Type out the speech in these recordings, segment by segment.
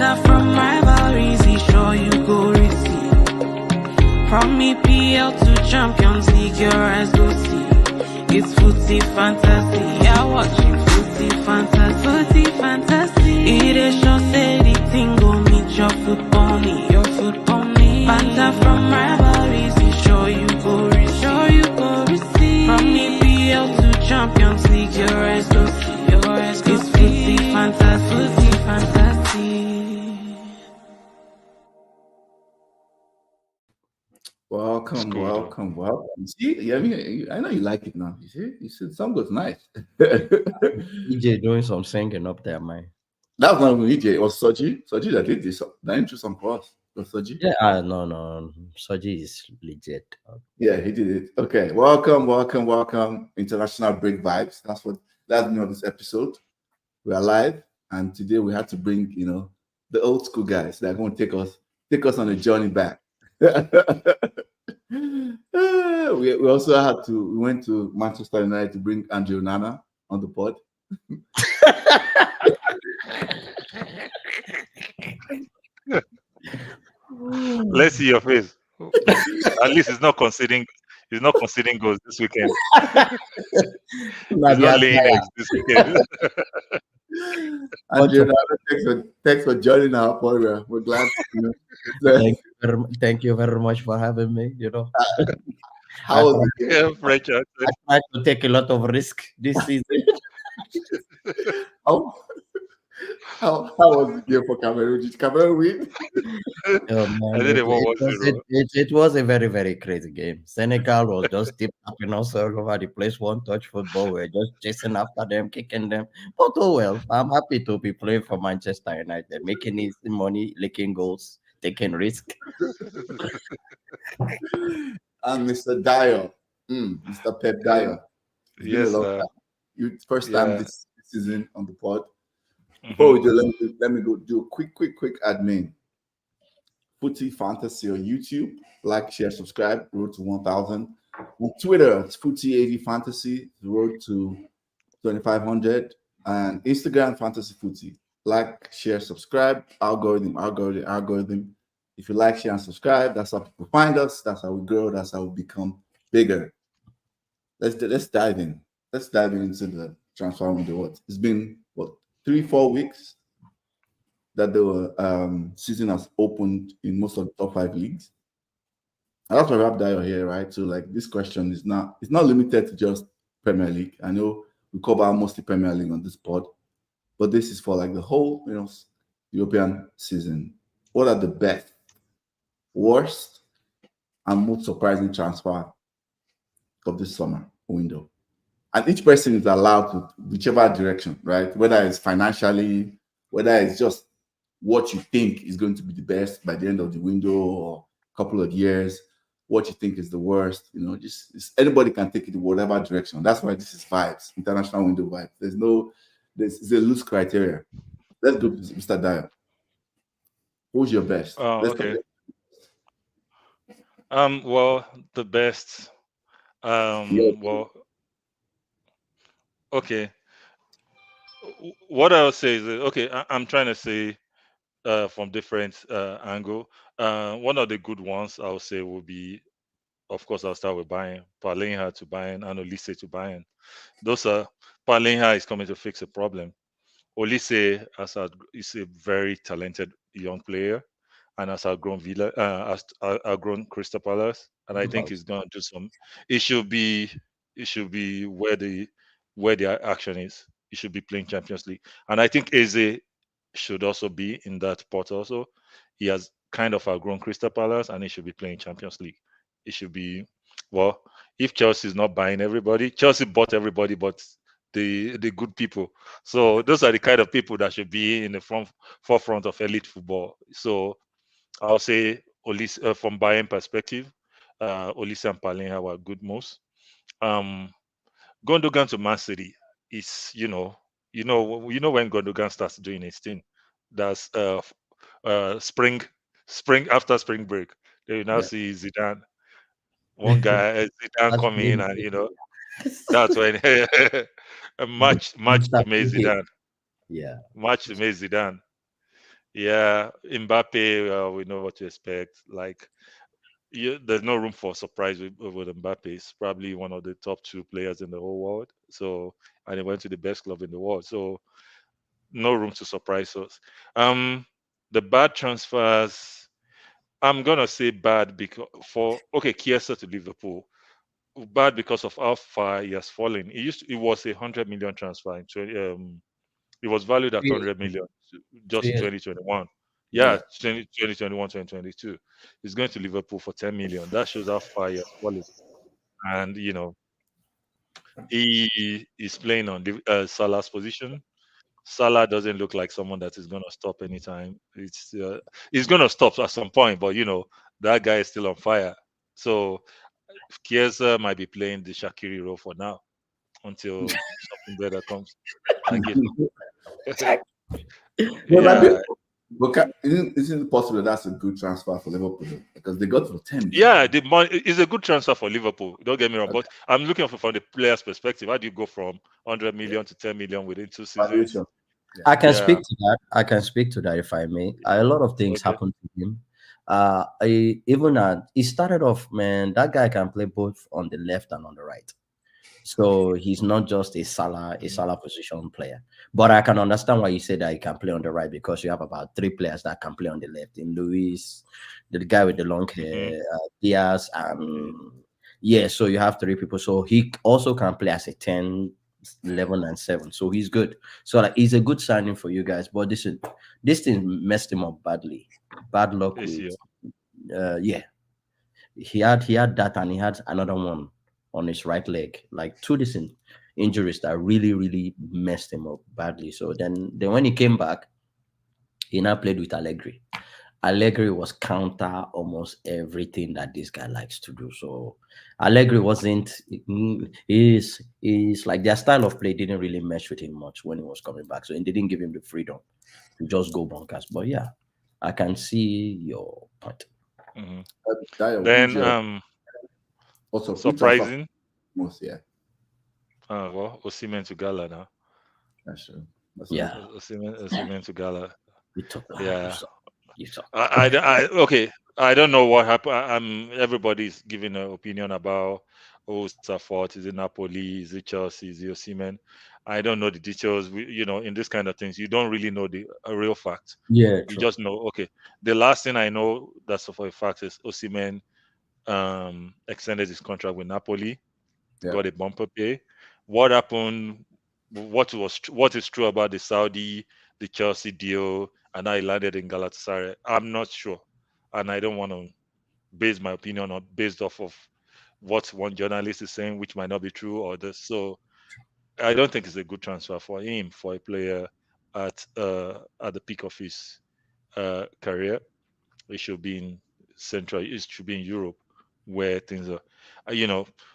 Banter from rivalries, he sure you go receive. From EPL to Champions League, your eyes go see. It's footy fantasy, yeah, watching footy fantasy, footy fantasy. It is sure say the thing go meet your football me, your football me. Banter from rivalries, he sure you go receive, sure you go receive. From EPL to Champions League, your eyes go see, your eyes go see. It's footy fantasy, footy fantasy. Welcome. You see, I know you like it now. You see, the song was nice. EJ doing some singing up there, man. That was not even EJ. It was Soji. Soji that did this. That intro song for us. It was Soji. Yeah, no. Soji is legit. Yeah, he did it. Okay, welcome. International Break Vibes. That's the name of this episode. We are live, and today we had to bring the old school guys that are going to take us on a journey back. we also we went to Manchester United to bring Andrew Nana on the pod. Let's see your face. At least he's not conceding goals this weekend. He's not laying eggs this weekend. Andrew Nana, thanks for joining our pod. We're glad. Thank you very much for having me. How was it? Richard. I tried to take a lot of risk this season. How was the game for Cameroon? Did Cameroon win? Oh, man, it was a very, very crazy game. Senegal was just deep tapping us all over the place, one touch football. We're just chasing after them, kicking them. But oh well, I'm happy to be playing for Manchester United, making easy money, licking goals, taking risk. And Mr. Dyer, Mr. Pep Dyer. Yes, first time this season on the pod. Before we do, let me go do a quick admin. Footy Fantasy on YouTube. Like, share, subscribe. Road to 1,000. On Twitter, it's Footy AV Fantasy. Road to 2,500. And Instagram, Fantasy Footy. Like, share, subscribe. Algorithm. If you like, share, and subscribe, that's how people find us. That's how we grow. That's how we become bigger. Let's dive in. Let's dive into the transfer window. It's been 3-4 weeks that the season has opened in most of the top 5 leagues. And that's why we have Dio here, right? So this question is not limited to just Premier League. I know we cover mostly Premier League on this pod, but this is for the whole European season. What are the best, worst, and most surprising transfer of this summer window? And each person is allowed to whichever direction, right? Whether it's financially, whether it's just what you think is going to be the best by the end of the window or a couple of years, what you think is the worst, anybody can take it in whatever direction. That's why this is vibes, international window vibes. There's a loose criteria. Let's go to Mr. Dyer. Who's your best? Okay. Well, the best. Okay. What I would say is I'm trying to say from different angle. One of the good ones I would say will be, of course, I'll start with Bayern. Palinha to Bayern and Olise to Bayern. Palinha is coming to fix a problem. Olise is a very talented young player and has outgrown outgrown Crystal Palace, and I think he's going to do some. It should be where the action is. He should be playing Champions League, and I think Eze should also be in that pot. Also, he has kind of outgrown Crystal Palace, and he should be playing Champions League. It should be if Chelsea is not buying everybody, Chelsea bought everybody, but the good people. So those are the kind of people that should be in the forefront of elite football. So I'll say Olise, from Bayern perspective, Olise and Palinha were good moves. Gundogan to Man City is when Gundogan starts doing his thing. That's spring after spring break. Then you now see Zidane. One guy Zidane come in, and that's when a match amazed Zidane. Yeah, match amazed Zidane. Yeah, Mbappe, we know what to expect. Like, there's no room for surprise with Mbappe. He's probably one of the top two players in the whole world. So, and he went to the best club in the world. So, no room to surprise us. The bad transfers, I'm gonna say bad because for Chiesa to Liverpool, bad because of how far he has fallen. It was 100 million transfer in 20, it was valued at 100 million just 2 years. 2021. Yeah, Yeah. 2021, 2022. He's going to Liverpool for 10 million. That shows how far he has fallen. And, he is playing on Salah's position. Salah doesn't look like someone that is going to stop anytime. He's going to stop at some point, but, that guy is still on fire. So Chiesa might be playing the Shaqiri role for now until something better comes. I give yeah. But isn't it possible that's a good transfer for Liverpool because they got for 10? Yeah, the money is a good transfer for Liverpool. Don't get me wrong, but I'm looking from the player's perspective. How do you go from 100 million to 10 million within 2 seasons? Yeah. I can speak to that. I can speak to that if I may. A lot of things happened to him. He started off, man. That guy can play both on the left and on the right. So he's not just a Salah position player. But I can understand why you say that he can play on the right because you have about 3 players that can play on the left. In Luis, the guy with the long hair, Diaz, and so you have 3 people. So he also can play as a 10, 11, and 7. So he's good. So like he's a good signing for you guys. But this thing messed him up badly. Bad luck with he had that and he had another one on his right leg, like 2 decent injuries that really, really messed him up badly. So then when he came back, he now played with Allegri. Allegri was counter almost everything that this guy likes to do. So Allegri wasn't is like their style of play didn't really mesh with him much when he was coming back. So it didn't give him the freedom to just go bonkers. But yeah, I can see your point. Then also surprising. Most Well, Osimhen to Gala now. That's true. Osimhen to Gala. Yeah. I don't know what happened. Everybody's giving an opinion about it's a fault. Is it Napoli? Is it Chelsea? Is it Osimhen? I don't know the details. In this kind of things, you don't really know the real fact. Yeah, you just know. Okay, the last thing I know that's for a fact is Osimhen extended his contract with Napoli, got a bumper pay. What happened? What is true about the Chelsea deal, and I landed in Galatasaray? I'm not sure, and I don't want to base my opinion on based off of what one journalist is saying, which might not be true, or this. So I don't think it's a good transfer for him, for a player at the peak of his career. It should be in Central. It should be in Europe, where things are.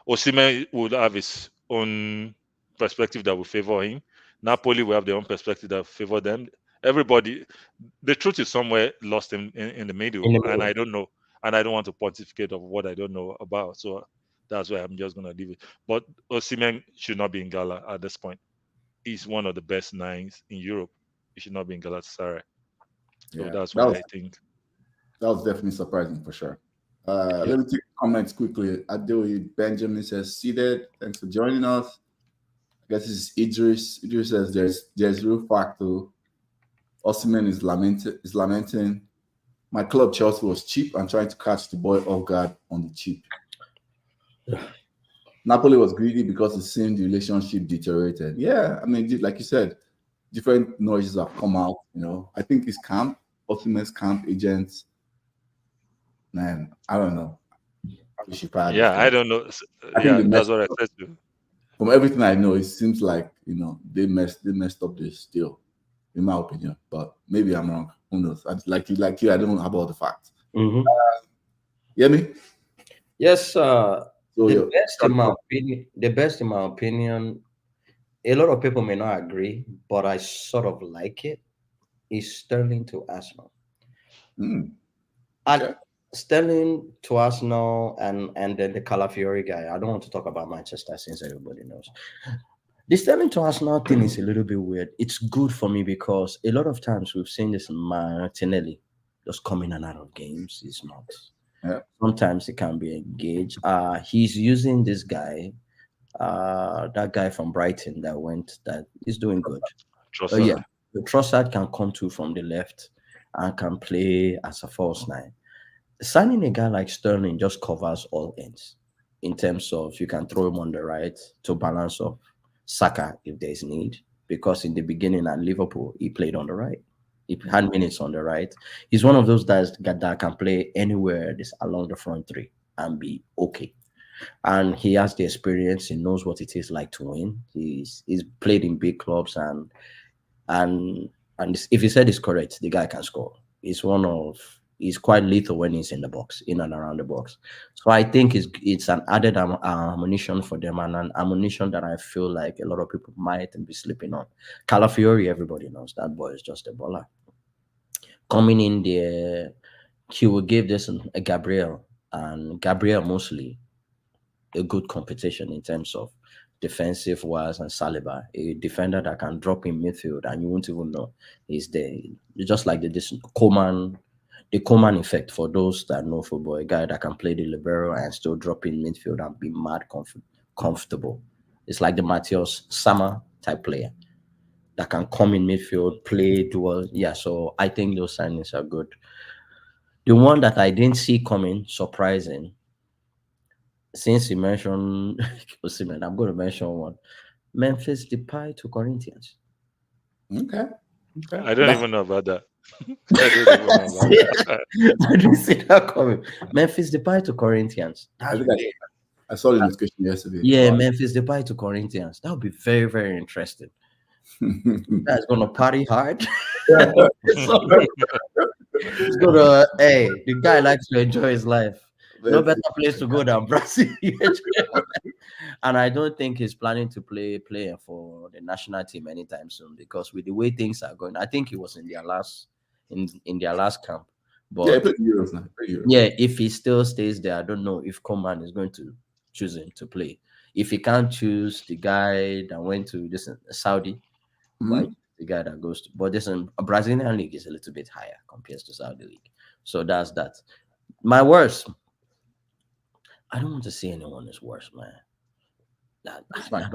Osimhen would have his own perspective that will favor him. Napoli will have their own perspective that will favor them. Everybody, the truth is somewhere lost in the middle, and I don't know, and I don't want to pontificate of what I don't know about. So that's why I'm just gonna leave it. But Osimhen should not be in Gala at this point. He's one of the best 9s in Europe. He should not be in Galatasaray. So that's what I think. That was definitely surprising for sure. Let me take comments quickly. Adeoye Benjamin says, seated. Thanks for joining us. I guess this is Idris. Idris says there's real fact though. Osimhen is lamenting. My club Chelsea was cheap and trying to catch the boy off guard on the cheap. Napoli was greedy because it seemed the relationship deteriorated. Yeah, I mean, like you said, different noises have come out. I think his camp, Osimhen's camp agents. Man, I don't know. I don't know. That's what I said too. From everything I know, it seems like they messed up this deal, in my opinion. But maybe I'm wrong. Who knows? Like you, I don't know about the facts. Mm-hmm. Hear me? Yes. The best in my opinion, a lot of people may not agree, but I sort of like it. Is Sterling to Arsenal. Sterling to Arsenal and then the Calafiori guy. I don't want to talk about Manchester since everybody knows. The Sterling to Arsenal thing is a little bit weird. It's good for me because a lot of times we've seen this Martinelli just coming in and out of games. It's not. Yeah. Sometimes he can be engaged. He's using this guy, that guy from Brighton that is doing good. Trossard. Yeah, the Trossard can come to from the left and can play as a false nine. Signing a guy like Sterling just covers all ends in terms of you can throw him on the right to balance off Saka if there's need. Because in the beginning at Liverpool, he played on the right. He had minutes on the right. He's one of those guys that can play anywhere along the front three and be okay. And he has the experience. He knows what it is like to win. He's played in big clubs and if he said it's correct, the guy can score. He's quite lethal when he's in the box, in and around the box. So I think it's an added ammunition for them and an ammunition that I feel like a lot of people might be sleeping on. Calafiori, everybody knows that boy is just a baller. Coming in there, he will give this a Gabriel, and Gabriel mostly a good competition in terms of defensive wise, and Saliba, a defender that can drop in midfield and you won't even know he's there. It's just like the Coman effect for those that know football, a guy that can play the libero and still drop in midfield and be mad comfortable. It's like the Matthias Sama type player that can come in midfield, play dual. Yeah, so I think those signings are good. The one that I didn't see coming, surprising, since you mentioned Osimhen, I'm going to mention one. Memphis Depay to Corinthians. Okay. I don't even know about that. I didn't see that coming. Memphis Depay to Corinthians. I saw the notification yesterday. Yeah, wow. Memphis Depay to Corinthians. That would be very, very interesting. That's gonna party hard. It's gonna, hey, the guy likes to enjoy his life. No better place to go than Brazil. And I don't think he's planning to play for the national team anytime soon, because with the way things are going, I think he was in their last camp. But yeah, Euros now. Yeah, if he still stays there, I don't know if Coman is going to choose him to play. If he can't choose the guy that went to this Saudi, the guy that goes to, but this Brazilian league is a little bit higher compared to Saudi league. So that's that. My worst. I don't want to see anyone as worse, man. That's fine. I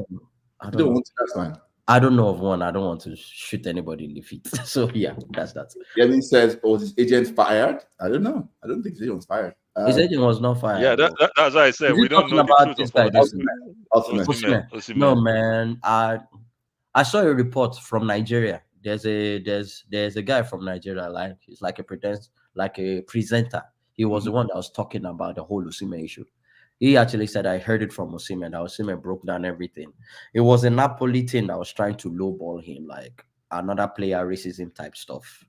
don't want to, that's fine. I don't know of one. I don't want to shoot anybody in the feet. So yeah, that's that. Yemi says, "Oh, his agent fired." I don't know. I don't think his agent was fired. His agent was not fired. Yeah, that's why I said we don't know about the truth this guy. Osimhen. No, man. I saw a report from Nigeria. There's a guy from Nigeria, like he's like a presenter. He was the one that was talking about the whole Osimhen issue. He actually said, I heard it from Osimhen, that Osimhen broke down everything. It was a Napoli thing that was trying to lowball him, like another player racism type stuff,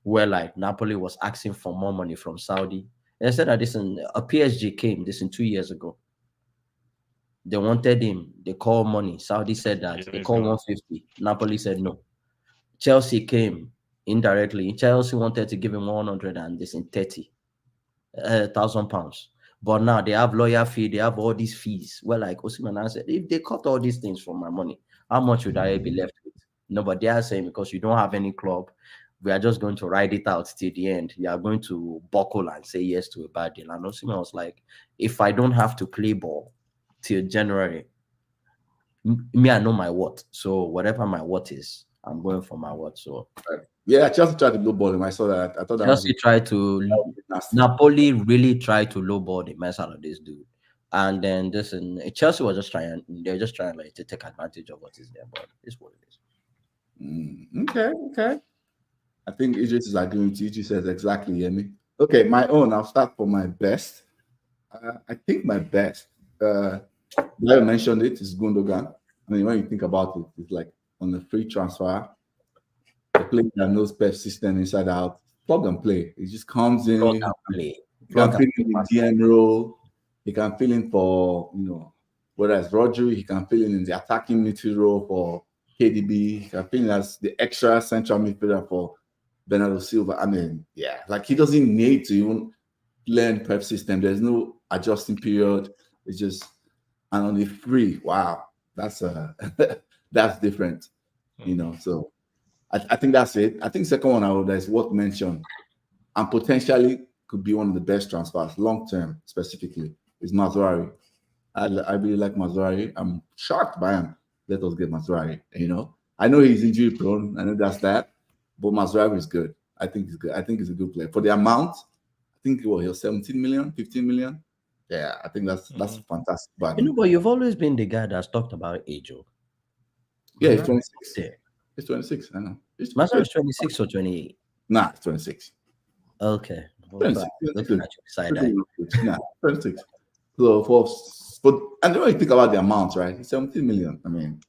where like Napoli was asking for more money from Saudi. They said that a PSG came 2 years ago. They wanted him. They called money. Saudi said that. They called 150. Napoli said no. Chelsea came indirectly. Chelsea wanted to give him 130,000 pounds. But now they have lawyer fee, they have all these fees. Well, like Osimhen said, if they cut all these things from my money, how much would I be left with? No, but they are saying because you don't have any club, we are just going to ride it out till the end. You are going to buckle and say yes to a bad deal. And Osimhen was like, if I don't have to play ball till January, me, I know my what. So whatever my what is, I'm going for my what. So yeah, Chelsea tried to lowball him. I saw that. I thought that Chelsea tried to. Napoli really tried to lowball the mess out of this dude, and then Chelsea was just trying. They're just trying like to take advantage of what is there, but it's what it is. Okay. I think Idris is agreeing with you. Idris says exactly, Yemi. Okay, my own. I'll start for my best. I think my best. I mentioned it is Gundogan. I mean, when you think about it, it's like on the free transfer. The player that knows Pep system inside out, plug and play. It just comes in. Plug and play. He can fill in the DM role. He can fill in for, whether it's Rodri, he can fill in the attacking midfield role for KDB. He can fill in as the extra central midfielder for Bernardo Silva. I mean, yeah, like he doesn't need to even learn Pep system. There's no adjusting period. It's just, and on the free, wow, that's that's different, you know. So I think that's it. I think second one that's worth mention and potentially could be one of the best transfers long term, specifically, is Mazurari. I really like Mazurari. I'm shocked by him. Let us get Mazurari. You know, I know he's injury prone. I know that's that, but Mazurari is good. I think he's good. I think he's a good player for the amount. I think he was 17 million, 15 million. Yeah, I think that's fantastic. But but you've always been the guy that's talked about Ajo. Yeah, he's 26. Yeah. He's 26. I know. Master is 26 or 28? Nah, it's 26. Okay. 26. Looking at you side-eye. Nah, 26. So but I don't really think about the amount, right? It's 17 million. I mean,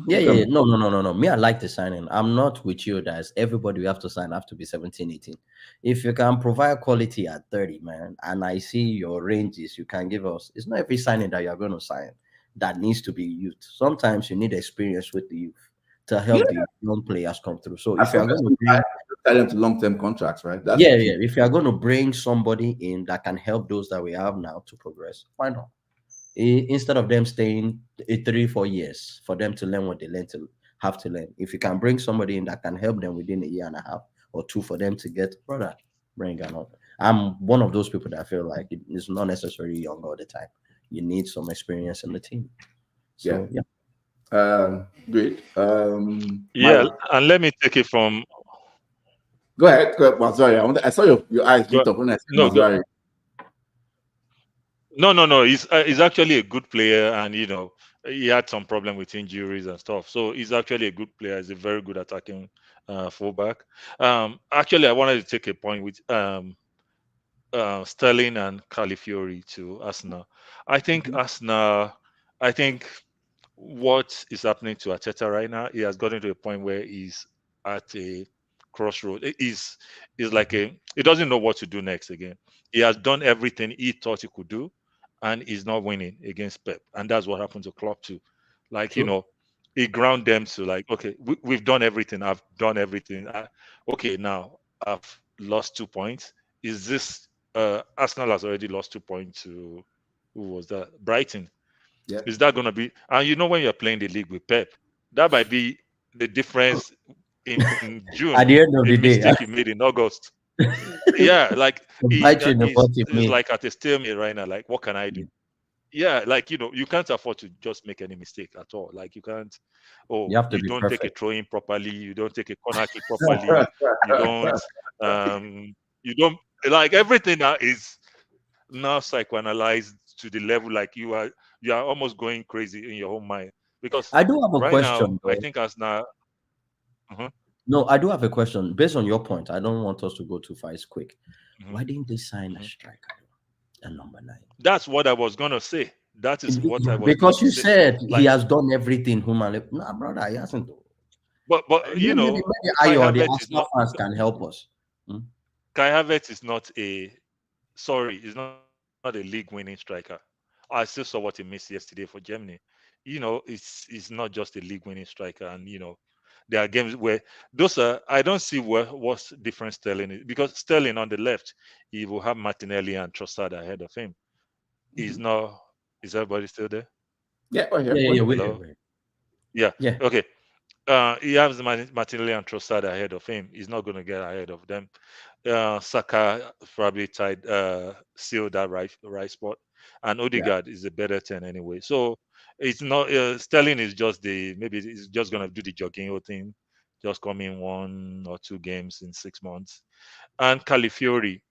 yeah. No. Me, I like the signing. I'm not with you that everybody we have to sign have to be 17, 18. If you can provide quality at 30, man, and I see your ranges you can give us, it's not every signing that you're going to sign that needs to be youth. Sometimes you need experience with the youth to help the young players come through. So if you're going to tie them to long-term contracts, right? That's if you're going to bring somebody in that can help those that we have now to progress, why not? Instead of them staying 3-4 years for them to learn what they have to learn. If you can bring somebody in that can help them within a year and a half or two for them to get brother, bring it on. I'm one of those people that feel like it's not necessarily young all the time. You need some experience in the team. So great. And let me take it from. Go ahead. Well, sorry, I saw your eyes lit up when I said Mazurari. No. He's actually a good player, and he had some problem with injuries and stuff. So he's actually a good player. He's a very good attacking fullback. Actually, I wanted to take a point with Sterling and Calafiori to Arsenal. I think Arsenal. I think what is happening to Arteta right now, he has gotten to a point where he's at a crossroad. He's like he doesn't know what to do next again. He has done everything he thought he could do, and he's not winning against Pep. And that's what happened to Klopp too. Like, he ground them to like, okay, we've done everything. I've done everything. Okay, now I've lost 2 points. Is this Arsenal has already lost 2 points to who was that? Brighton. Yeah. Is that going to be? And when you're playing the league with Pep, that might be the difference in June. At the end of the day, mistake you made in August. Yeah, like he's like at a stalemate right now. Like, what can I do? Yeah, like you can't afford to just make any mistake at all. Like you can't. Oh, you have to you be don't perfect. take a throw in properly. You don't take a corner kick properly. You don't. You don't like everything now is now psychoanalyzed to the level like you are almost going crazy in your own mind. Because I do have a question. Now, I think as now. No, I do have a question. Based on your point, I don't want us to go too far. It's quick. Why didn't they sign a striker, a number 9? That's what I was gonna say. That is what I was. Because you said he has done everything humanly. Nah, brother, he hasn't. But maybe I or the Arsenal fans can help us. Kai Havertz is not he's not a league-winning striker. I still saw what he missed yesterday for Germany. It's not just a league-winning striker, and there are games where those are. I don't see what's different Sterling is, because Sterling on the left, he will have Martinelli and Trossard ahead of him. He's not. Is everybody still there? Yeah. Yeah. Okay. He has Martinelli and Trossard ahead of him. He's not going to get ahead of them. Saka probably sealed that right spot, and Odegaard is a better 10 anyway. So it's not Sterling is just maybe he's just going to do the Jorginho thing, just come in 1 or 2 games in 6 months. And Calafiori,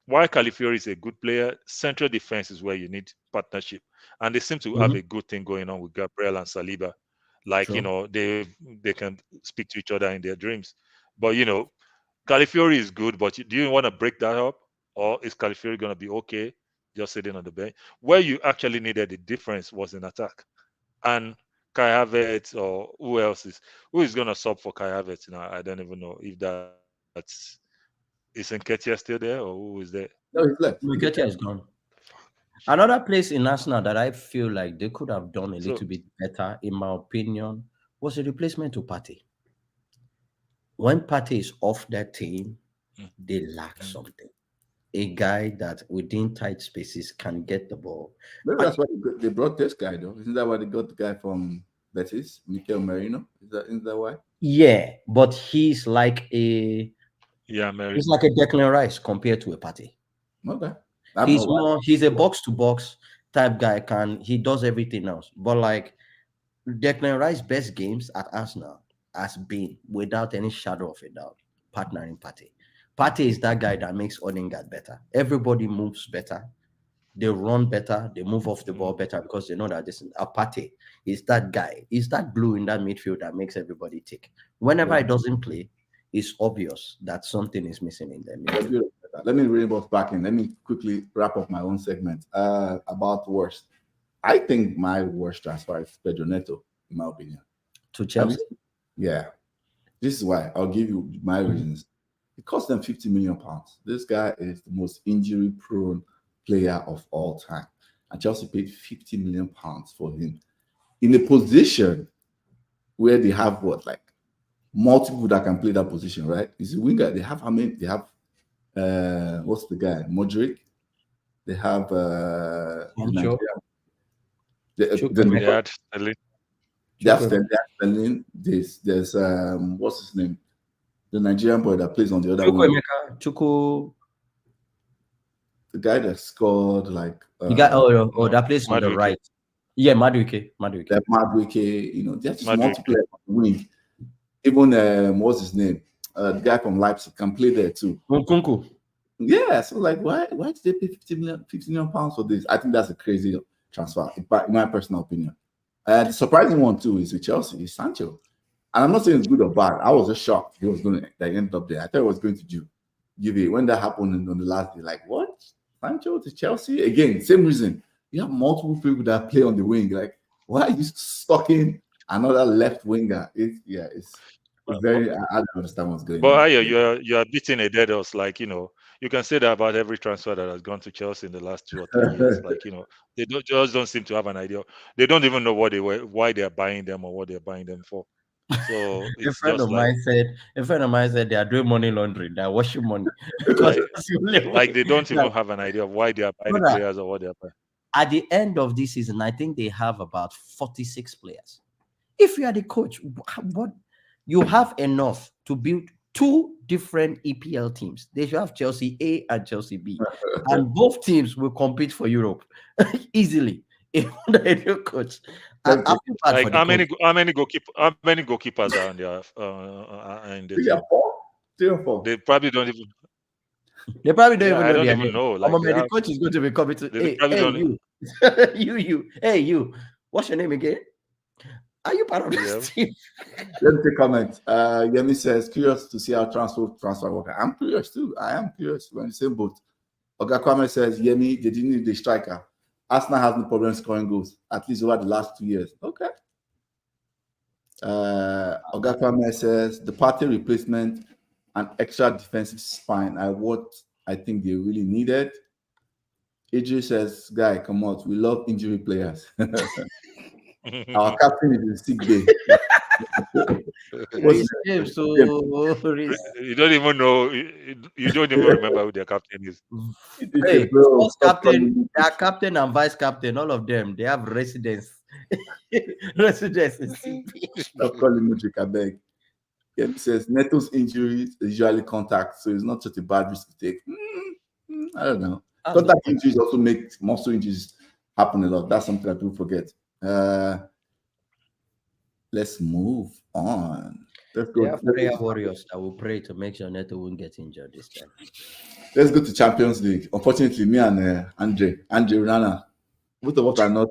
while Calafiori is a good player, central defense is where you need partnership, and they seem to have a good thing going on with Gabriel and Saliba. Like, they can speak to each other in their dreams. But, Calafiori is good, but do you want to break that up? Or is Calafiori going to be okay just sitting on the bench? Where you actually needed the difference was in attack. And Kai Havertz or who is going to sub for Kai Havertz now? I don't even know if that's... Is Nketiah still there, or who is there? No, he's left. Nketiah is gone. Another place in Arsenal that I feel like they could have done a little bit better, in my opinion, was a replacement to Partey. When Partey is off that team, they lack something. A guy that within tight spaces can get the ball. Maybe that's why they brought this guy, though. Isn't that why they got the guy from Betis, Mikel Merino. Is that why? Yeah, but he's like a Mary. he's like a Declan Rice compared to a Partey. Okay. He's a box to box type guy. He does everything else, but like Declan Rice's best games at Arsenal has been, without any shadow of a doubt, partnering Partey. Partey is that guy that makes Odegaard better. Everybody moves better. They run better. They move off the ball better because they know that this Partey is that guy. Is that glue in that midfield that makes everybody tick. Whenever he doesn't play, it's obvious that something is missing in them. Let me reinforce back in. Let me quickly wrap up my own segment about worst. I think my worst transfer is Pedro Neto, in my opinion. To Chelsea? Yeah. This is why. I'll give you my reasons. It cost them £50 million. This guy is the most injury-prone player of all time. And Chelsea paid £50 million for him. In a position where they have multiple that can play that position, right? He's a winger. They have how many? They have what's the guy? Modric. They have Sterling. There's what's his name? The Nigerian boy that plays on the other wing. The guy that scored the guy that plays on the right. Yeah, Madueke. That Madueke, they're just multiple on the wing. Even what's his name? The guy from Leipzig can play there too. Nkunku. Yeah, so why did they pay £50 million for this? I think that's a crazy transfer, in my personal opinion. The surprising one too is with Chelsea, is Sancho. And I'm not saying it's good or bad. I was just shocked he was going to end up there. I thought he was going to give it. When that happened on the last day, what? Sancho to Chelsea? Again, same reason. You have multiple people that play on the wing. Why are you stocking another left winger? It's very. I don't understand what's going on. But you are beating a dead horse. You can say that about every transfer that has gone to Chelsea in the last 2 or 3 years. They don't seem to have an idea. They don't even know why they are buying them or what they're buying them for. So a friend of mine said they are doing money laundering. They are washing money. They don't even have an idea of why they are buying players or what they are buying. At the end of this season, I think they have about 46 players. If you are the coach, what you have enough to build 2 different EPL teams. They should have Chelsea A and Chelsea B, and both teams will compete for Europe easily. If the new coach, how many goalkeepers are on their in the team? 3 or 4. They probably don't even. They probably don't even know. I don't even know. The coach is going to be coming to. Hey, you. What's your name again? Are you part of this team? Let me take a comment. Yemi says, curious to see how transfer work. I'm curious too. I am curious. We're in the same boat. Oga Kwame says, Yemi, they didn't need the striker. Arsenal has no problem scoring goals, at least over the last 2 years. Okay. Oga Kwame says, the Partey replacement and extra defensive spine are what I think they really needed. AJ says, guy, come on. We love injury players. Our captain is in sick bay. You don't even know. You don't even remember who their captain is. Hey, their captain and vice captain, all of them, they have residence. Residence in sick bay. Stop calling Mudrik, I beg. He says Neto's injuries is usually contact, so it's not such a bad risk to take. I don't know. Contact injuries also make muscle injuries happen a lot. That's something that people forget. Let's move on. Let's go. They have prayer warriors that will pray to make sure Neto won't get injured this time. Let's go to Champions League. Unfortunately, me and Andre Rana, both of us are not.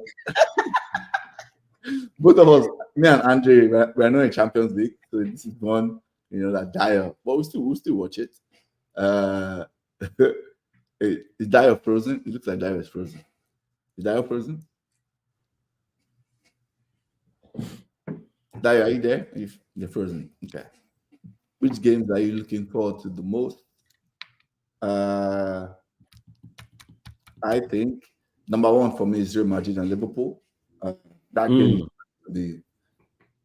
Both of us, me and Andre, we're not in Champions League, so this is one, that Dyer. But we'll still watch it. Is Dyer frozen? It looks like Dyer is frozen. Is Dyer frozen? Dyer, are you there? If you're frozen, okay. Which games are you looking forward to the most? I think number one for me is Real Madrid and Liverpool. That game will be,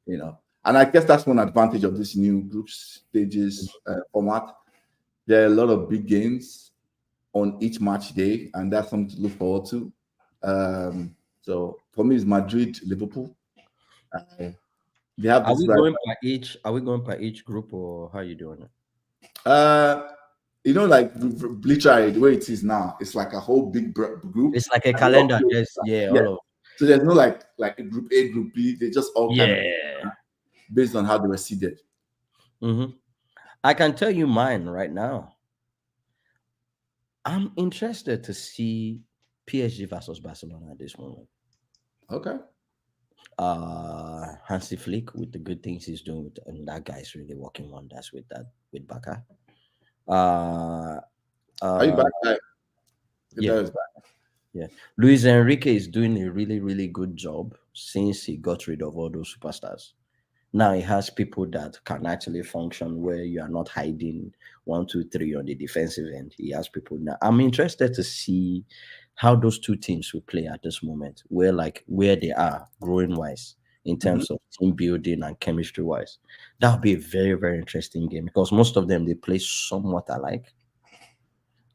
and I guess that's one advantage of this new group stages format. There are a lot of big games on each match day, and that's something to look forward to. So for me, it's Madrid, Liverpool. They have Are this we right. going by each? Are we going by each group, or how are you doing it? Like Bleacher, the way it is now, it's like a whole big group. It's like a calendar. Yes, yeah, yeah. all of. So there's no like a group A, group B. They just all kind of Yeah. based on how they were seeded. I can tell you mine right now. I'm interested to see PSG versus Barcelona at this moment. Okay. Hansi Flick with the good things he's doing with, and that guy's really working wonders with Baka. Are you back? Yeah. Yeah. Luis Enrique is doing a really, really good job since he got rid of all those superstars. Now he has people that can actually function where you are not hiding 1, 2, 3 on the defensive end. He has people now. I'm interested to see how those two teams will play at this moment, where they are growing wise in terms of team building and chemistry wise. That'll be a very, very interesting game because most of them they play somewhat alike.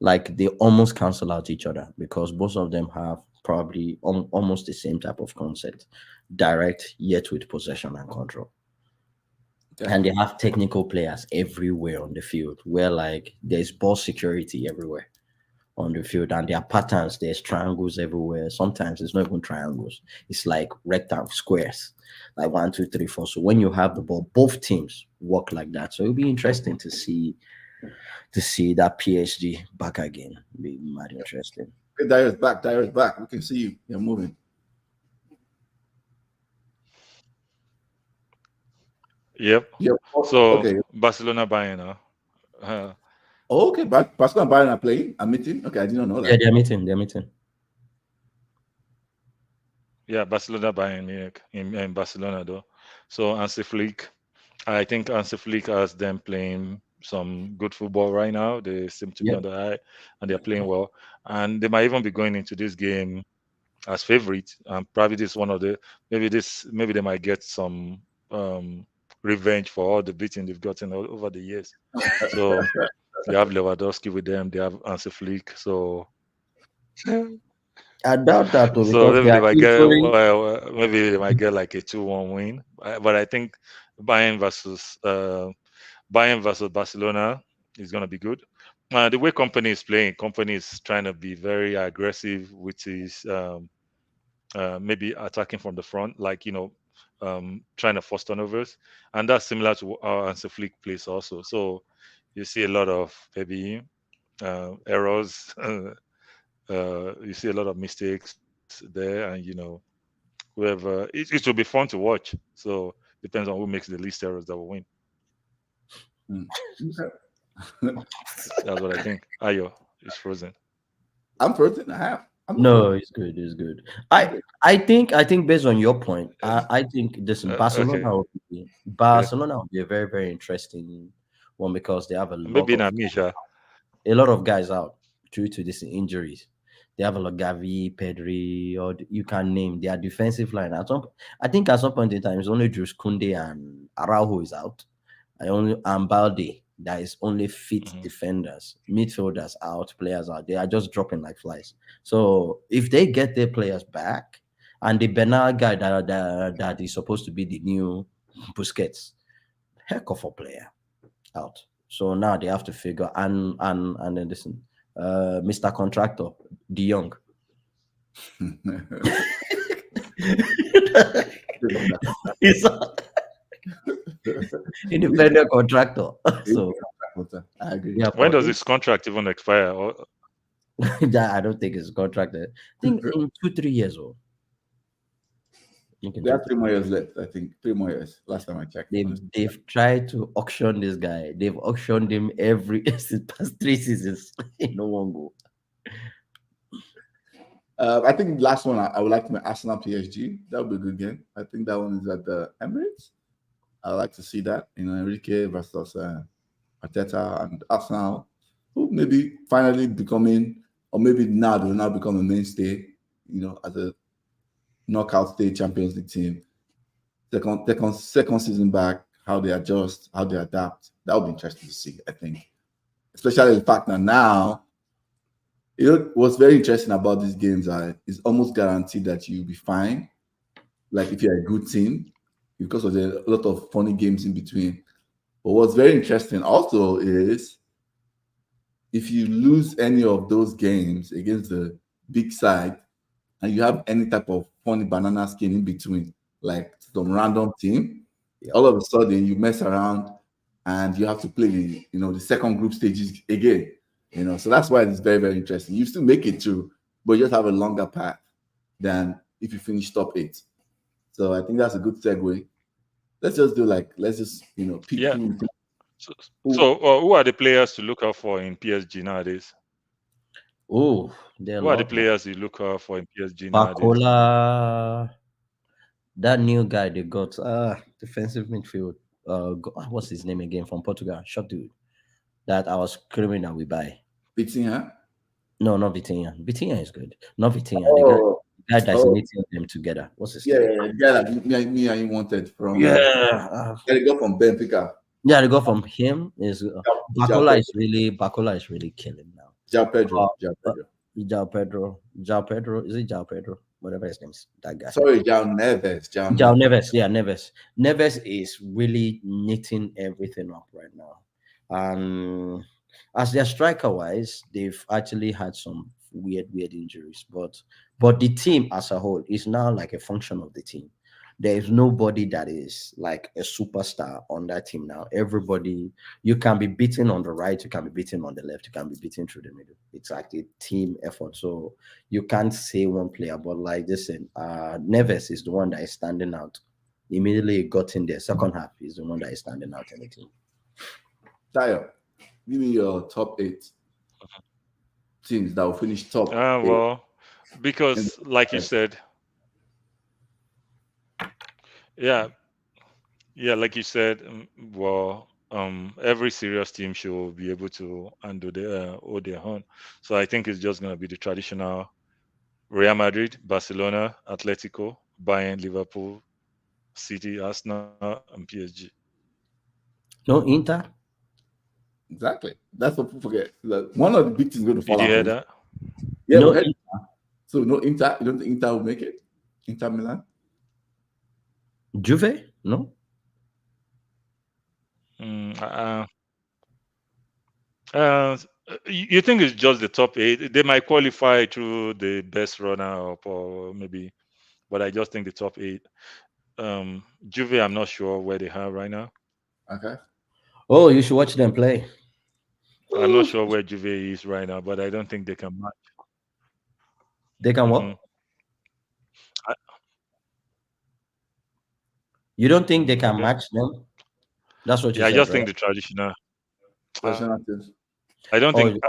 Like they almost cancel out each other because both of them have probably almost the same type of concept, direct yet with possession and control. And they have technical players everywhere on the field where like there's ball security everywhere on the field, and there are patterns, there's triangles everywhere. Sometimes it's not even triangles, it's like rectangles, squares, like 1, 2, 3, 4. So when you have the ball, both teams work like that. So it'll be interesting to see that PSG back again. It'll be mad interesting. Okay, Dyer's back. We can see you. You're moving. Yep. So okay. Barcelona Bayern now. Okay, but Barcelona Bayern are playing. I'm meeting. Okay, I didn't know that. Yeah, they're meeting. Yeah, Barcelona Bayern Munich in Barcelona though. So Hansi Flick, I think Hansi Flick has them playing some good football right now. They seem to be on the high, and they're playing well. And they might even be going into this game as favorite. And probably this one of the maybe they might get some revenge for all the beating they've gotten over the years. So they have Lewandowski with them. They have Hansi Flick. So I doubt that. So maybe they might maybe they might get like a 2-1 win. But I think Bayern versus Barcelona is going to be good. The way Company is playing, Company is trying to be very aggressive, which is maybe attacking from the front, like trying to force turnovers, and that's similar to how Hansi Flick plays also. So you see a lot of maybe errors. You see a lot of mistakes there, and whoever it will be fun to watch. So depends on who makes the least errors that will win. That's what I think. Ayo is frozen. I'm frozen. No, it's good. It's good. I think based on your point, I think this Barcelona will be a very, very interesting one because they have a lot of guys out due to these injuries. They have a lot of Gavi, Pedri, or you can name their defensive line. I think at some point in time, it's only Jules Koundé and Araujo is out. And Balde, that is only fit defenders, midfielders out, players out. They are just dropping like flies. So if they get their players back, and the Bernal guy that is supposed to be the new Busquets, heck of a player out. So now they have to figure and then listen. Mr. Contractor, De Jong. He's independent contractor. So I agree. Yeah, when does his contract even expire? I don't think it's contracted. I think in 2-3 years old. They have 3 more years left. I think 3 more years. Last time I checked. They've tried to auction this guy. They've auctioned him every past 3 seasons. No one go. I think last one I would like to make Arsenal PSG. That would be a good game. I think that one is at the Emirates. I would like to see that. Enrique versus Arteta and Arsenal, who maybe finally becoming, or maybe now they will now become a mainstay. As a knockout stage Champions League team. Second season back, how they adjust, how they adapt. That would be interesting to see, I think. Especially the fact that now, what's very interesting about these games is almost guaranteed that you'll be fine. Like if you're a good team, because of a lot of funny games in between. But what's very interesting also is if you lose any of those games against the big side and you have any type of funny banana skin in between, like some random team, all of a sudden you mess around and you have to play the second group stages again. So that's why it's very, very interesting. You still make it through, but you just have a longer path than if you finish top 8. So I think that's a good segue. Let's just pick who. So who are the players to look out for in PSG nowadays? Oh, who are the players you look out for in PSG Bacola, nowadays? that new guy they got, defensive midfield. What's his name again from Portugal? Short dude. That I was screaming that we buy. Vitinha? No, not Vitinha. Vitinha is good. Not Vitinha. The guy that's knitting them together. What's his name? Yeah, the guy that me and you wanted from. Yeah. They go from Benfica. Yeah, they go from him. Bacola is really killing now. João Pedro. João Pedro. Is it João Pedro? Whatever his name is, that guy. Sorry, João Neves. João Neves. Yeah, Neves. Neves is really knitting everything up right now. As their striker wise, they've actually had some weird injuries, but the team as a whole is now like a function of the team. There is nobody that is like a superstar on that team now. Everybody, you can be beaten on the right, you can be beaten on the left, you can be beaten through the middle. It's like a team effort. So you can't say one player, but like listen, Neves is the one that is standing out. Immediately got in there. Second half is the one that is standing out in the team. Tayo, give me your top 8 teams that will finish top 8. Well, because like you said, like you said, every serious team should be able to handle hold their own. So I think it's just going to be the traditional Real Madrid, Barcelona, Atletico, Bayern, Liverpool, City, Arsenal, and PSG. No Inter? Exactly. That's what people forget. One of the big teams going to fall. Did you hear that? Yeah, no Inter. So no Inter. You don't think Inter will make it? Inter Milan? Juve? No. You think it's just the top 8? They might qualify through the best runner-up or maybe, but I just think the top 8. Juve, I'm not sure where they are right now. Okay. Oh, you should watch them play. I'm not sure where Juve is right now, but I don't think they can match. They can what? You don't think they can match them? That's what you said, I just right? think the traditional. teams. I don't think.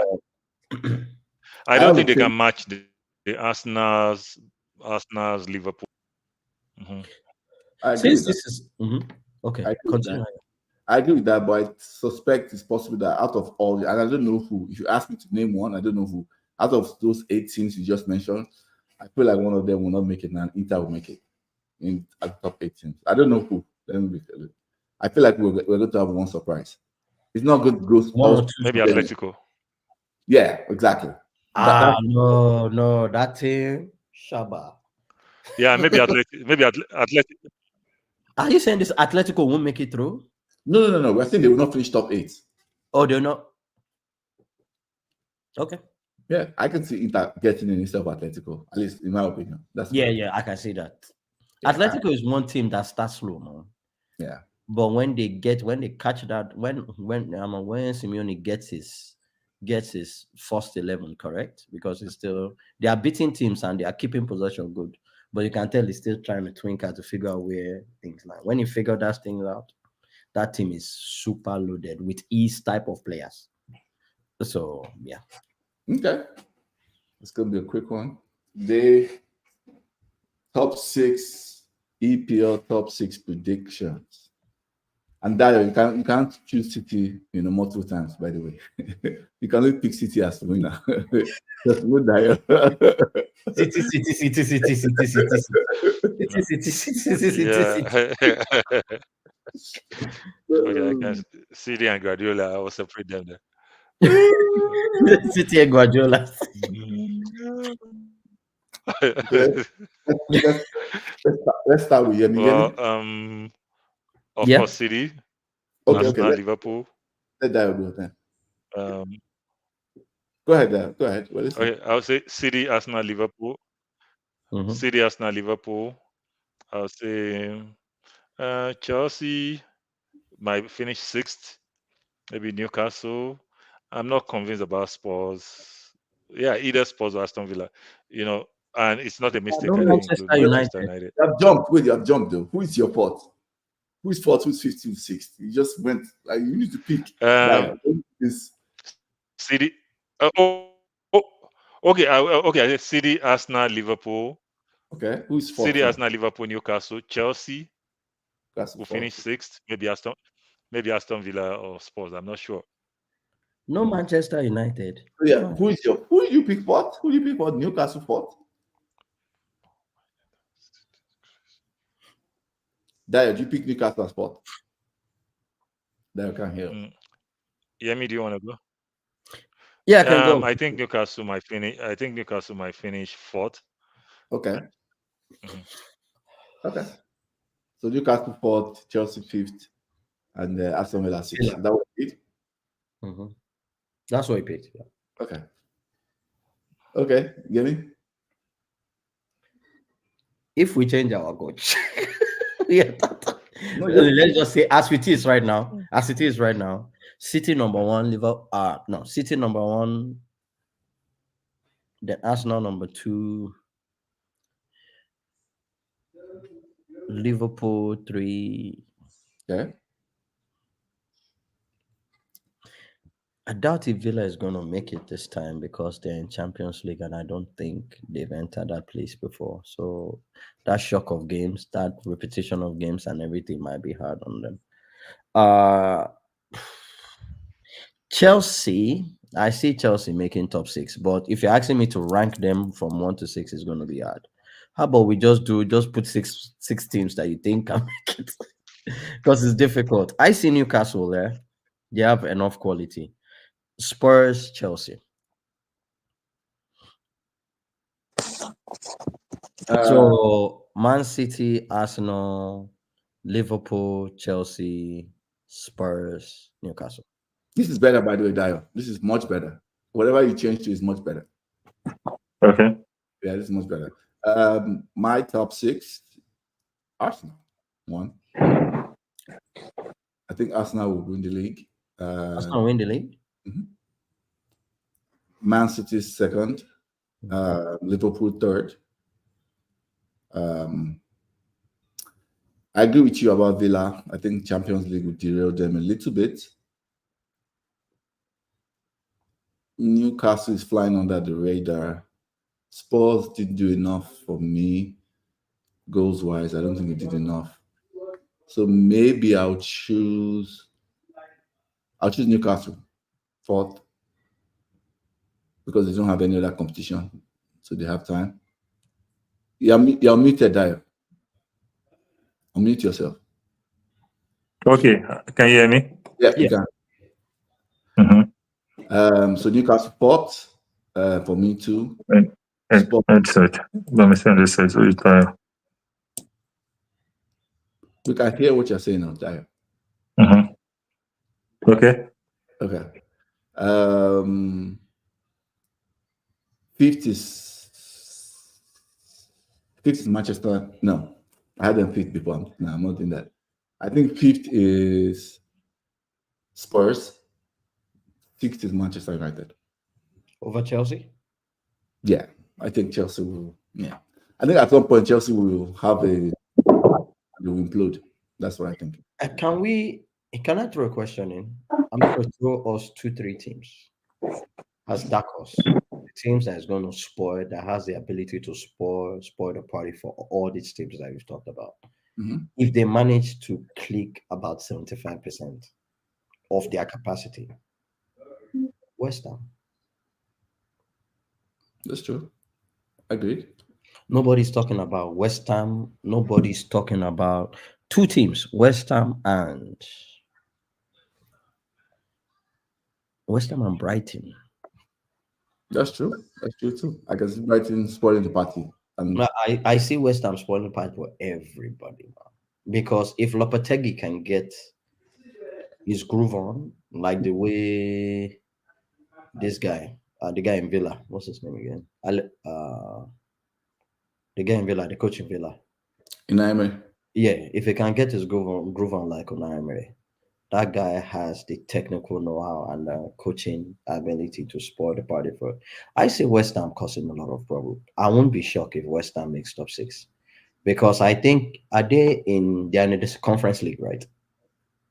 I don't think they can match the Arsenal's Liverpool. Since this is okay, continue. I agree with that, but I suspect it's possible that out of all, and I don't know who. If you ask me to name one, I don't know who. Out of those 8 teams you just mentioned, I feel like one of them will not make it, and Inter will make it in the top 8 teams. I don't know who. I feel like we're going to have one surprise. It's not good growth. Maybe Atletico. Yeah, exactly. No, that team, Shaba. Yeah, maybe Atletico. Maybe Atletico. Are you saying this Atletico won't make it through? No. We're saying they will not finish top 8. Oh, they're not. Okay. Yeah, I can see Inter getting in instead of Atletico, at least in my opinion. I can see that. Yeah, Atletico is one team that starts slow, man. Yeah. But when they catch that, when Simeone gets his first 11, correct? Because it's still they are beating teams and they are keeping possession good. But you can tell he's still trying to twinkle to figure out where things lie. When he figured that thing out, that team is super loaded with each type of players. So yeah. Okay. It's gonna be a quick one. The top 6 EPL top 6 predictions. And Dario, you can't choose City multiple times, by the way. You can only pick City as the winner. Just no Dario. City. Okay, I can City and Guardiola. I will separate them there. City and Guardiola. Let's start with Yemi. Of course, City, Arsenal, Liverpool. Let that go then. Go ahead. Okay, I would say City, Arsenal, Liverpool. City, Arsenal, Liverpool. I would say Chelsea might finish 6th. Maybe Newcastle. I'm not convinced about Spurs. Yeah, either Spurs or Aston Villa. And it's not a mistake. I didn't include Manchester United. You have jumped. Wait, you have jumped though. Who is your fourth? Who's fourth? Who's 5th? Who's 6th? You just went. You need to pick. City. Okay. I said City, Arsenal, Liverpool. Okay. Who's fourth? City, Arsenal, Liverpool, Newcastle, Chelsea. Will finish 6th. Maybe Aston Villa or Spurs. I'm not sure. No Manchester United. Yeah. Who do you pick fourth? Who do you pick fourth? Newcastle fourth. Dad, you pick Newcastle as fourth. Dad, can't hear. Yemi, do you want to go? Yeah, I can go. I think Newcastle might finish 4th. Okay. Okay. So Newcastle 4th, Chelsea 5th, and Aston Villa 6th. Yeah. That was it. That's what he picked. Yeah. Okay. Get me? If we change our coach, let's just say as it is right now. City number 1, Liverpool. City number 1. Then Arsenal number 2. Liverpool 3. Okay. I doubt if Villa is going to make it this time because they're in Champions League and I don't think they've entered that place before. So that shock of games, that repetition of games and everything might be hard on them. Chelsea, I see Chelsea making top 6, but if you're asking me to rank them from 1 to 6, it's going to be hard. How about we just put six teams that you think can make it? Because it's difficult. I see Newcastle there. They have enough quality. Spurs, Chelsea. So Man City, Arsenal, Liverpool, Chelsea, Spurs, Newcastle. This is better, by the way, Dio. This is much better. Whatever you change to is much better. Okay. Yeah, this is much better. My top 6, Arsenal 1. I think Arsenal will win the league. Arsenal win the league? Man City 2nd. Liverpool 3rd. I agree with you about Villa. I think Champions League will derail them a little bit. Newcastle is flying under the radar. Spurs didn't do enough for me, goals-wise. I don't think it did enough. So maybe I'll choose Newcastle 4th because they don't have any other competition, so they have time. You're muted, Dio. Unmute yourself. Okay, can you hear me? Yeah. You can. So Newcastle 4th for me too. Headset. Let me send this headset. We can hear what you're saying now, Dio. Okay. 5th is Manchester. No, I had them 5th before. No, I'm not doing that. I think 5th is Spurs. 6th is Manchester United. Over Chelsea? Yeah, I think Chelsea will. Yeah, I think at some point Chelsea will have they will implode. That's what I think. Can I throw a question in? I'm going to throw us 2-3 teams as dark horse. Teams that is going to spoil, that has the ability to spoil the party for all these teams that we've talked about. If they manage to click about 75% of their capacity, West Ham. That's true. Agreed. Nobody's talking about West Ham. Nobody's talking about 2 teams, West Ham and Brighton. That's true. That's true too. I can see Brighton spoiling the party. I see West Ham spoiling the party for everybody, man. because if Lopetegui can get his groove on, like the way this guy, the guy in Villa, what's his name again? The guy in Villa, the coach in Villa. Inaime. Yeah, if he can get his groove on like Unai Emery, that guy has the technical know-how and the coaching ability to spoil the party for. I see West Ham causing a lot of problem. I won't be shocked if West Ham makes top 6 because I think they're in this conference league, right?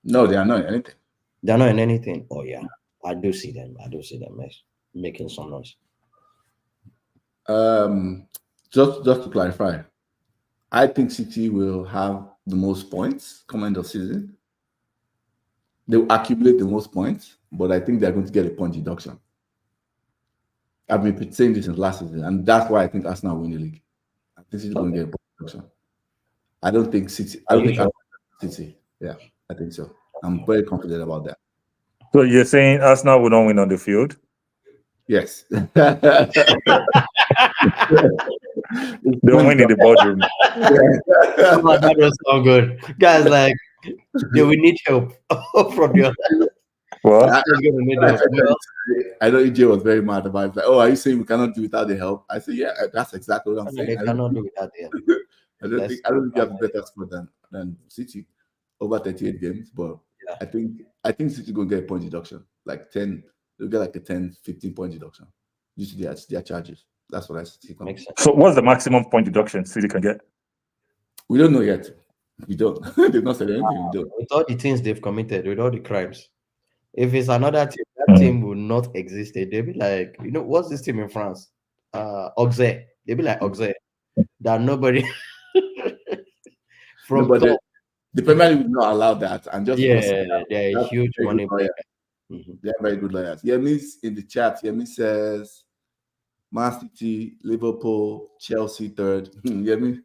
No, they are not in anything. They're not in anything. Oh yeah, I do see them. Making some noise. Just to clarify, I think City will have the most points come end of season. They will accumulate the most points, but I think they're going to get a point deduction. I've been saying this since last season, and that's why I think Arsenal will win the league. I think City going to get a point deduction. I don't think City. I don't think City. Yeah, I think so. I'm very confident about that. So you're saying Arsenal will not win on the field? Yes. They'll win in the boardroom. Oh, that was so good, guys. Like, they will need help from the other. What? I know EJ was very mad about it. Like, oh, are you saying we cannot do without the help? I said, yeah, that's exactly what I'm saying. They cannot do without the help. I don't think you have a better score than City over 38 games, but yeah. I think City gonna get a point deduction, like 10. They'll get like a 10, 15 point deduction due to their charges. That's what I see. So what's the maximum point deduction City can get? We don't know yet. We don't. They've not said anything. We don't. With all the things they've committed, with all the crimes, if it's another team, that team will not exist. They'll be like, what's this team in France? Auxerre. They'll be like Auxerre. That nobody from the Premier League will not allow that, and just they're a huge money player. They're very good lawyers. Yemi's in the chat. Yemi says Man City, Liverpool, Chelsea third. Yemi,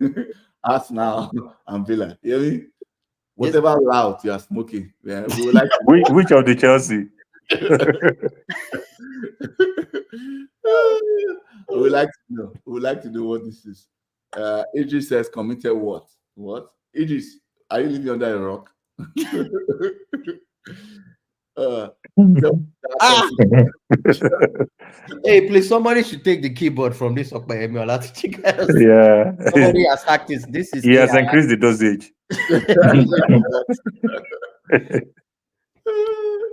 Arsenal, and Villa. Yemi, whatever loud you are smoking. Yeah, we would like which of the Chelsea? We would like to know. We would like to know what this is. Idris says committed what? What? Idris, are you living under a rock? Hey, please, somebody should take the keyboard from this Okpayemi Olatichi. Yeah. Somebody has hacked this. This is he has increased the dosage.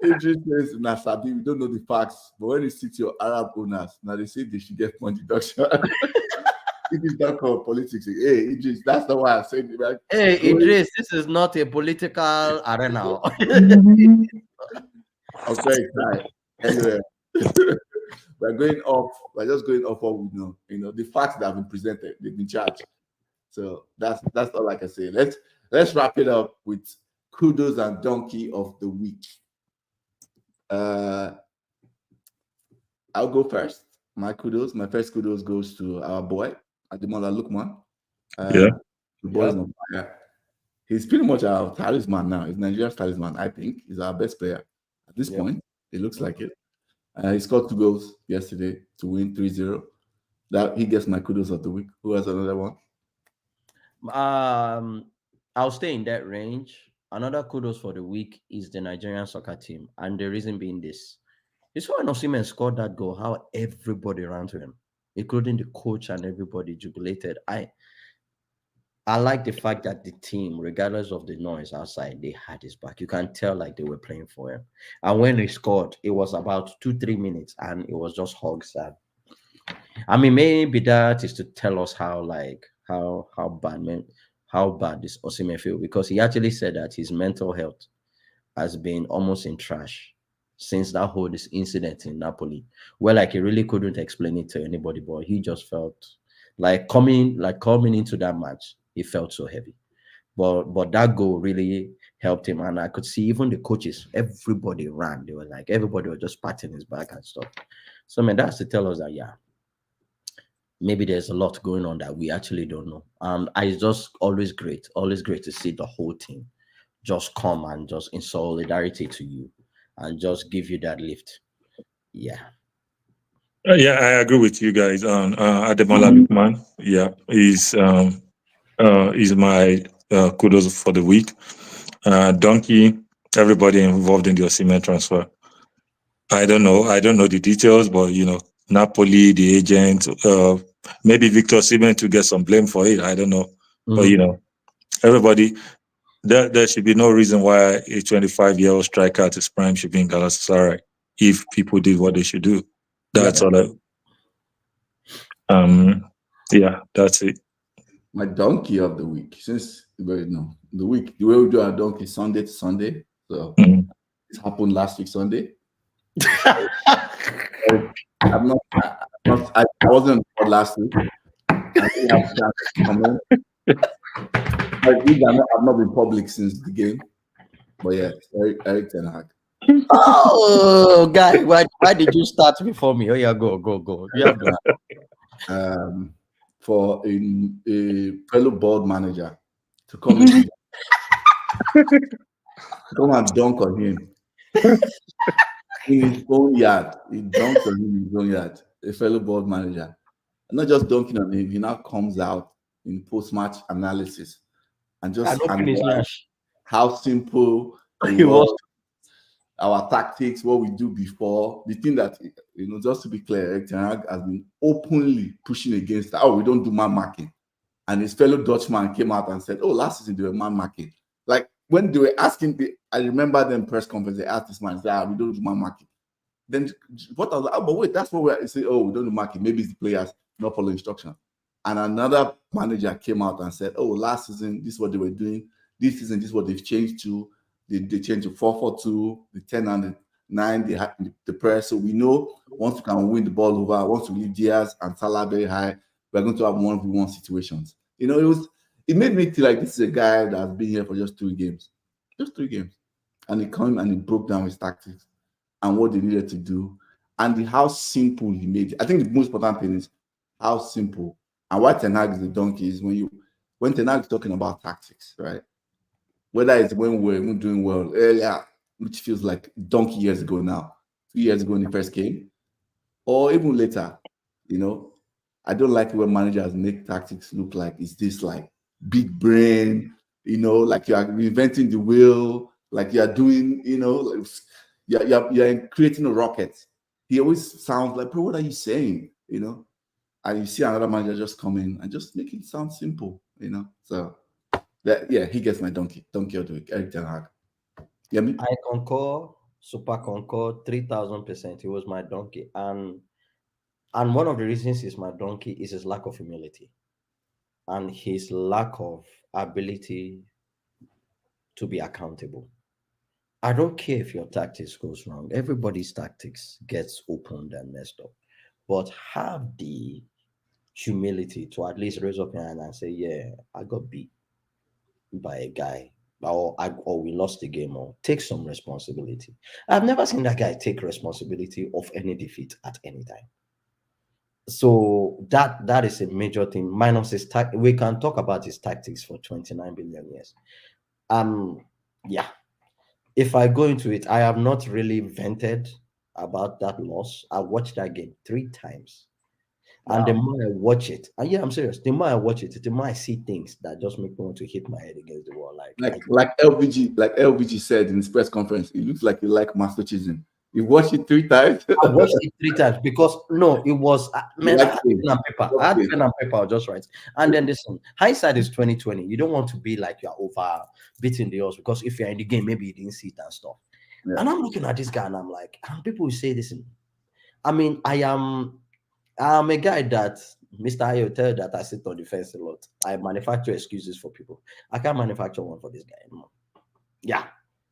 Idris says, Nasabi, we don't know the facts, but when you see your Arab owners, now they say they should get point deduction. It is not called politics. Hey, Idris, that's not why I said it. Like, hey, Idris, this is not a political arena. I'm very excited. Anyway, we're going off. We're just going off what we know. The facts that have been presented, they've been charged. So that's all I can say. Let's wrap it up with Kudos and Donkey of the week. I'll go first. My first kudos goes to our boy Ademola Lookman. The boy's on fire. He's pretty much our talisman now. He's Nigeria's talisman. I think he's our best player at this point. It looks like it. He scored 2 goals yesterday to win 3-0. That he gets my kudos of the week. Who has another one? I'll stay in that range. Another kudos for the week is the Nigerian soccer team, and the reason being this: you saw when Osimhen scored that goal, how everybody ran to him, including the coach and everybody jubilated. I like the fact that the team, regardless of the noise outside, they had his back. You can tell like they were playing for him. And when he scored, it was about 2-3 minutes, and it was just hugs. I mean, maybe that is to tell us how bad this Osimhen feel, because he actually said that his mental health has been almost in trash since that whole incident in Napoli, where like he really couldn't explain it to anybody, but he just felt like coming into that match, he felt so heavy. But that goal really helped him, and I could see even the coaches, everybody ran. They were like, everybody was just patting his back and stuff. So I mean, that's to tell us that maybe there's a lot going on that we actually don't know. It's just always great to see the whole team just come and just in solidarity to you and just give you that lift. Yeah. I agree with you guys on Ademola Lookman. Yeah, he's my kudos for the week. Donkey, everybody involved in the Osimhen transfer. I don't know the details, but Napoli, the agent, maybe Victor Osimhen to get some blame for it. I don't know, but everybody. There should be no reason why a 25-year-old striker at his prime should be in Galatasaray if people did what they should do. That's all. That's it. My donkey of the week, the way we do our donkey Sunday to Sunday. So it happened last week Sunday. I wasn't on the board last week. I didn't have a chance to comment. I've not been public since the game. But yeah, Eric Ten Hag. Oh, guy, why did you start before me? Oh yeah, go. You have done. For a fellow board manager to come in, come and dunk on him in his own yard. He dunked on him in his own yard. A fellow board manager, not just dunking on him. He now comes out in post-match analysis and just analyze how simple it was. Our tactics, what we do before, the thing that, just to be clear, Eric Ten Hag has been openly pushing against that. Oh, we don't do man marking. And his fellow Dutchman came out and said, oh, last season they were man marking. Like when they were asking, I remember them press conference, they asked this man, we don't do man marking. Then what I was like, but wait, that's what we're saying, oh, we don't do marking. Maybe it's the players not follow instruction. And another manager came out and said, oh, last season, this is what they were doing. This season, this is what they've changed to. They changed to 4-4-2, the 10 and the 9, they had the press. So we know once we can win the ball over, once we leave Diaz and Salah very high, we're going to have 1v1 situations. It made me feel like this is a guy that's been here for just 3 games. Just 3 games. And he came and he broke down his tactics and what they needed to do and how simple he made it. I think the most important thing is how simple. And why Ten Hag is the donkey is when Ten Hag is talking about tactics, right? Whether it's when we're doing well earlier, which feels like donkey years ago now, 2 years ago in the first game, or even later, I don't like when managers make tactics look like it's this like big brain, like you are reinventing the wheel, like you are doing, you're creating a rocket. He always sounds like, bro, what are you saying? And you see another manager just come in and just make it sound simple, So he gets my donkey of the week, Eric Ten Hag. You hear me? I concur, super concur, 3,000%. He was my donkey. And one of the reasons he's my donkey is his lack of humility and his lack of ability to be accountable. I don't care if your tactics goes wrong. Everybody's tactics gets opened and messed up. But have the humility to at least raise up your hand and say, yeah, I got beat by a guy, or we lost the game, or take some responsibility. I've never seen that guy take responsibility of any defeat at any time. So that is a major thing. Minus his we can talk about his tactics for 29 billion years. Yeah. If I go into it, I have not really vented about that loss. I watched that game 3 times. Wow. And the more I watch it, and yeah, I'm serious, the more I watch it, the more I see things that just make me want to hit my head against the wall. Like LVG said in his press conference, it looks like you like masochism. You watched it 3 times? I watched it 3 times because it was I had pen and paper. I had pen and paper, just right. And then listen, hindsight is 2020. You don't want to be like you're over beating the odds because if you're in the game, maybe you didn't see it and stuff. Yeah. And I'm looking at this guy and I'm like, and people will say this. I'm a guy that Mr. Ayo tell that I sit on the fence a lot. I manufacture excuses for people. I can't manufacture one for this guy anymore. Yeah.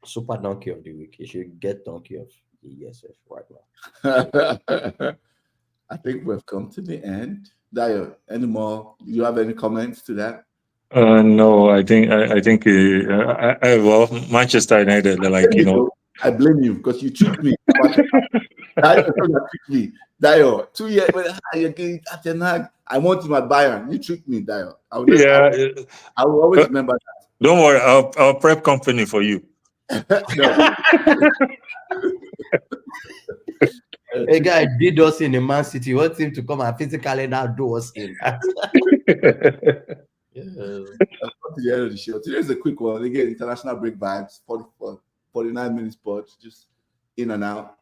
Super donkey of the week. You should get donkey of the ESF right now. I think we've come to the end. Dayo, any more? Do you have any comments to that? No, I think well, Manchester United, I blame you because you tricked me. Dayo, 2 years again at Ten Hag. I want him at Bayern. You tricked me, Dayo. I will always remember that. Don't worry, I'll prep company for you. A guy did us in the Man City. Want him to come and physically now do us in. to the end of the show. Today's a quick one. Again, international break vibes, 49 minutes pod, just in and out.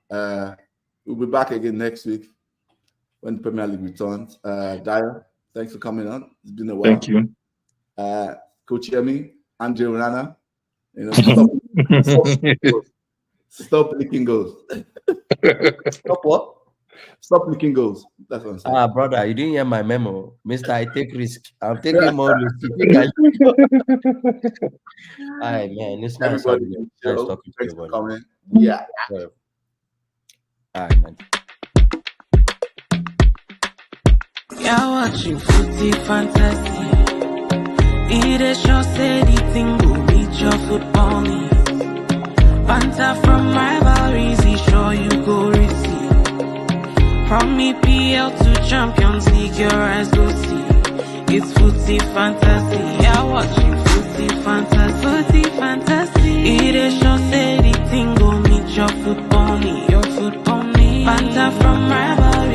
We'll be back again next week when the Premier League returns. Dyer, thanks for coming on. It's been a while. Thank you. Coach Yemi, Andre Rana, stop licking goals. Stop what? Stop licking goals. That's what I'm saying. Brother, you didn't hear my memo. Mister, I take risk. I'm taking more risk. Alright, man. It's nice talking to Thanks for you. coming. Yeah. Alright, man. You're watching Footy Fantasy. It is your steady thing go meet your football needs. Banter from rivalries, he sure you go receive. From EPL to Champions League, your eyes go see. It's Footy Fantasy. You're watching Footy Fantasy. Footy Fantasy. It is your steady thing go meet your football needs. Your football needs. Banter from rivalries.